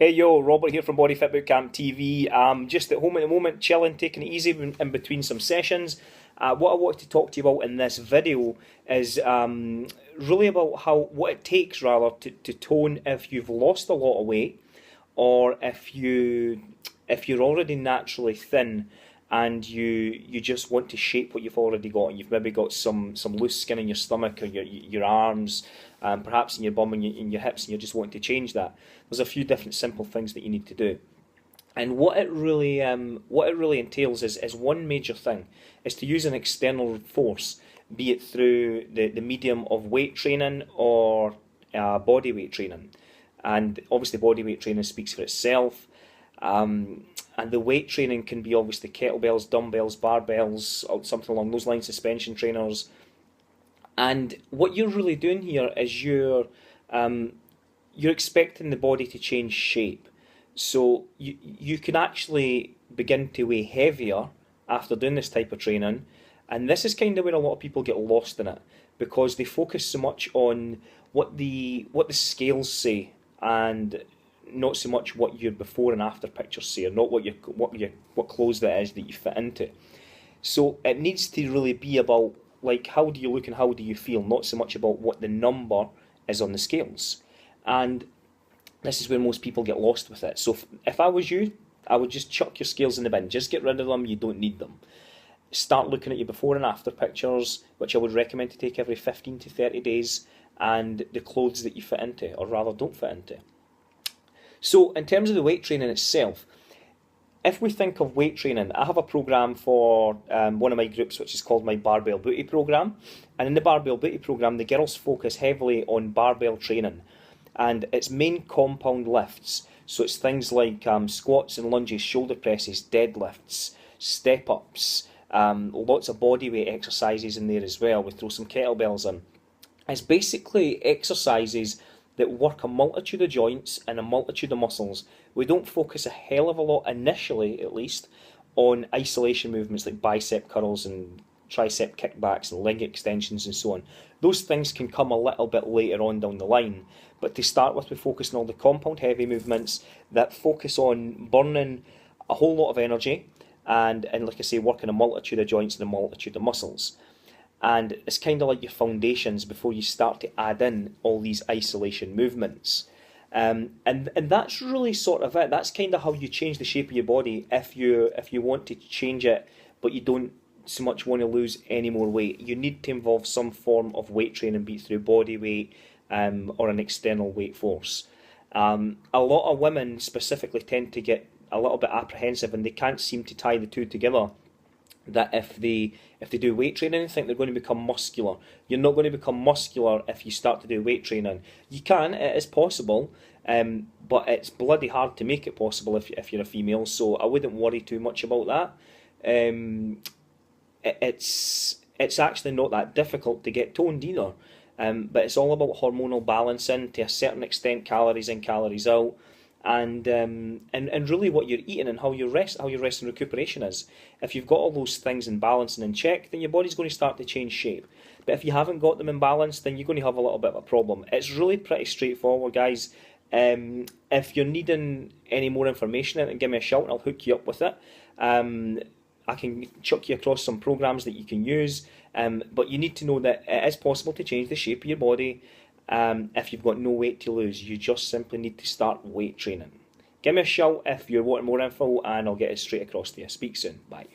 Hey yo, Robert here from Bfbc Tv. Just at home at the moment, chilling, taking it easy in between some sessions. What I wanted to talk to you about in this video is really about what it takes rather to tone if you've lost a lot of weight, or if you're already naturally thin and you just want to shape what you've already got. You've maybe got some loose skin in your stomach or your arms, perhaps in your bum and in your hips, and you're just wanting to change that. There's a few different simple things that you need to do. And what it really entails is one major thing is to use an external force, be it through the medium of weight training or body weight training. And obviously body weight training speaks for itself. And the weight training can be obviously kettlebells, dumbbells, barbells, or something along those lines, suspension trainers. And what you're really doing here is you're expecting the body to change shape. So you can actually begin to weigh heavier after doing this type of training. And this is kind of where a lot of people get lost in it, because they focus so much on what the scales say, and not so much what your before and after pictures say, or not what clothes that is that you fit into. So it needs to really be about, like, how do you look and how do you feel, not so much about what the number is on the scales. And this is where most people get lost with it. So if I was you, I would just chuck your scales in the bin. Just get rid of them. You don't need them. Start looking at your before and after pictures, which I would recommend to take every 15 to 30 days, and the clothes that you fit into, or rather don't fit into. So in terms of the weight training itself, if we think of weight training, I have a program for one of my groups which is called my Barbell Booty program. And in the Barbell Booty program, the girls focus heavily on barbell training. And it's main compound lifts. So it's things like squats and lunges, shoulder presses, deadlifts, step-ups, lots of body weight exercises in there as well. We throw some kettlebells in. It's basically exercises that work a multitude of joints and a multitude of muscles. We don't focus a hell of a lot, initially at least, on isolation movements like bicep curls and tricep kickbacks and leg extensions and so on. Those things can come a little bit later on down the line. But to start with, we focus on all the compound heavy movements that focus on burning a whole lot of energy and like I say, working a multitude of joints and a multitude of muscles. And it's kind of like your foundations before you start to add in all these isolation movements. And that's really sort of it. That's kind of how you change the shape of your body if you want to change it, but you don't so much want to lose any more weight. You need to involve some form of weight training, be it through body weight or an external weight force. A lot of women specifically tend to get a little bit apprehensive, and they can't seem to tie the two together. That if they do weight training and think they're going to become muscular. You're not going to become muscular if you start to do weight training. You can, it is possible, but it's bloody hard to make it possible if you're a female, so I wouldn't worry too much about that. It's actually not that difficult to get toned either, but it's all about hormonal balancing to a certain extent, calories in, calories out. And really what you're eating and how your rest and recuperation is. If you've got all those things in balance and in check, then your body's going to start to change shape. But if you haven't got them in balance, then you're going to have a little bit of a problem. It's really pretty straightforward, guys. If you're needing any more information, then give me a shout and I'll hook you up with it. I can chuck you across some programs that you can use, but you need to know that it is possible to change the shape of your body. If you've got no weight to lose, you just simply need to start weight training. Give me a shout if you're wanting more info, and I'll get it straight across to you. Speak soon. Bye.